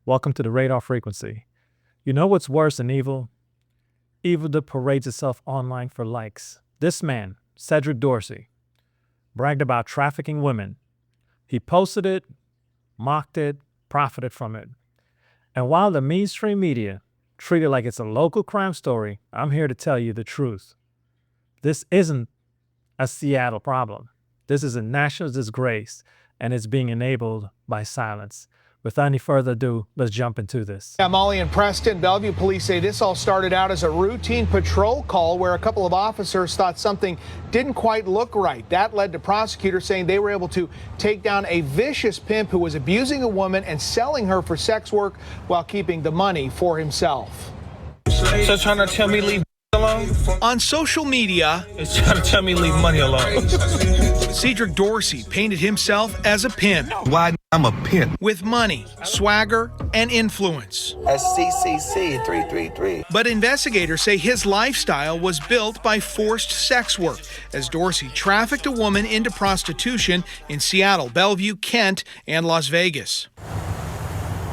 Welcome to the radar frequency. You know what's worse than evil? Evil that parades itself online for likes. This man, Cedric Dorsey, bragged about trafficking women. He posted it, mocked it, profited from it. And while the mainstream media treat it like it's a local crime story, I'm here to tell you the truth. This isn't a Seattle problem. This is a national disgrace, and it's being enabled by silence. Without any further ado, let's jump into this. Yeah, Molly and Preston, Bellevue police say this all started out as a routine patrol call where a couple of officers thought something didn't quite look right. That led to prosecutors saying they were able to take down a vicious pimp who was abusing a woman and selling her for sex work while keeping the money for himself. So trying to tell me leave alone? On social media, It's trying to tell me leave money alone. Cedric Dorsey painted himself as a pimp Why I'm a pimp. with money, swagger, and influence. SCCC 333. But investigators say his lifestyle was built by forced sex work, as Dorsey trafficked a woman into prostitution in Seattle, Bellevue, Kent, and Las Vegas.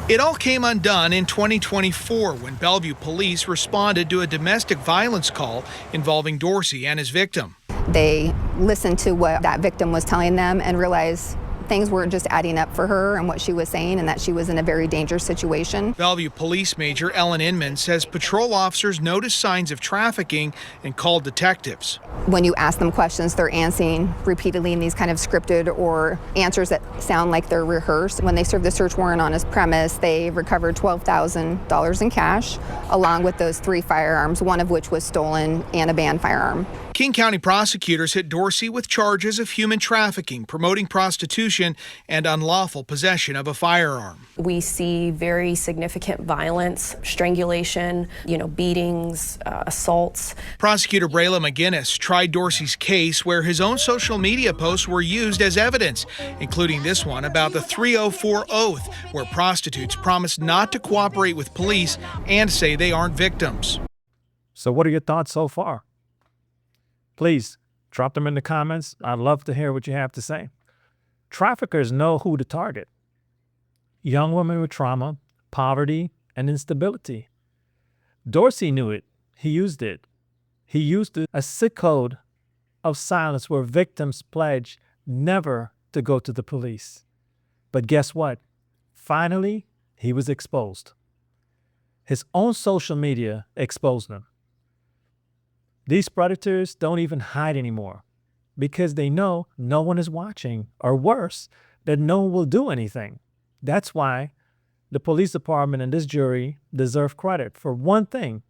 It all came undone in 2024 when Bellevue police responded to a domestic violence call involving Dorsey and his victim. They listened to what that victim was telling them and realized things weren't just adding up for her and what she was saying, and that she was in a very dangerous situation. Bellevue Police Major Ellen Inman says patrol officers noticed signs of trafficking and called detectives. When you ask them questions, they're answering repeatedly in these kind of scripted or answers that sound like they're rehearsed. When they served the search warrant on his premise, they recovered $12,000 in cash, along with those 3 firearms, one of which was stolen, and a banned firearm. King County prosecutors hit Dorsey with charges of human trafficking, promoting prostitution, and unlawful possession of a firearm. We see very significant violence, strangulation, beatings, assaults. Prosecutor Brayla McGinnis tried Dorsey's case where his own social media posts were used as evidence, including this one about the 304 oath, where prostitutes promise not to cooperate with police and say they aren't victims. So what are your thoughts so far? Please drop them in the comments. I'd love to hear what you have to say. Traffickers know who to target. Young women with trauma, poverty, and instability. Dorsey knew it. He used it. He used a sick code of silence where victims pledge never to go to the police. But guess what? Finally, he was exposed. His own social media exposed him. These predators don't even hide anymore because they know no one is watching, or worse, that no one will do anything. That's why the police department and this jury deserve credit for one thing: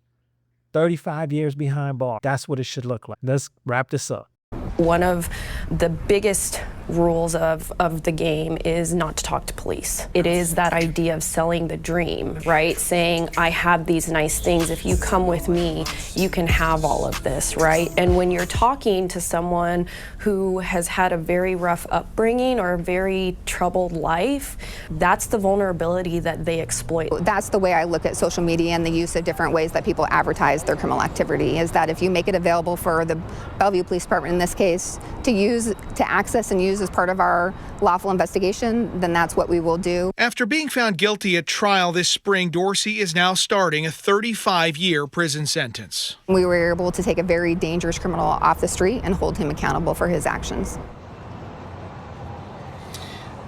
35 years behind bars. That's what it should look like. Let's wrap this up. One of the biggest rules of the game is not to talk to police. It is that idea of selling the dream, right? Saying, I have these nice things. If you come with me, you can have all of this, right? And when you're talking to someone who has had a very rough upbringing or a very troubled life, that's the vulnerability that they exploit. That's the way I look at social media and the use of different ways that people advertise their criminal activity, is that if you make it available for the Bellevue Police Department in this case to access and use as part of our lawful investigation, then that's what we will do. After being found guilty at trial this spring, Dorsey is now starting a 35-year prison sentence. We were able to take a very dangerous criminal off the street and hold him accountable for his actions.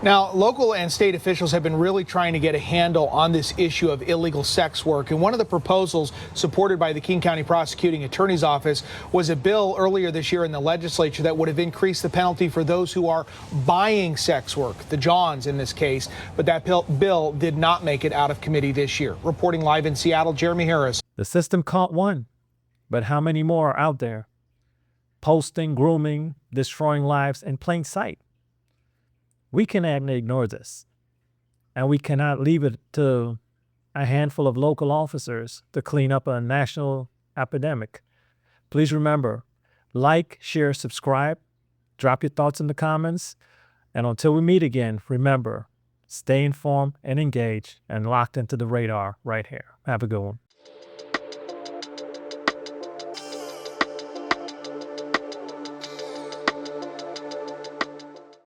Now, local and state officials have been really trying to get a handle on this issue of illegal sex work. And one of the proposals supported by the King County Prosecuting Attorney's Office was a bill earlier this year in the legislature that would have increased the penalty for those who are buying sex work, the Johns in this case. But that bill did not make it out of committee this year. Reporting live in Seattle, Jeremy Harris. The system caught one, but how many more are out there? Posting, grooming, destroying lives in plain sight. We cannot ignore this, and we cannot leave it to a handful of local officers to clean up a national epidemic. Please remember, like, share, subscribe, drop your thoughts in the comments, and until we meet again, remember, stay informed and engaged and locked into the radar right here. Have a good one.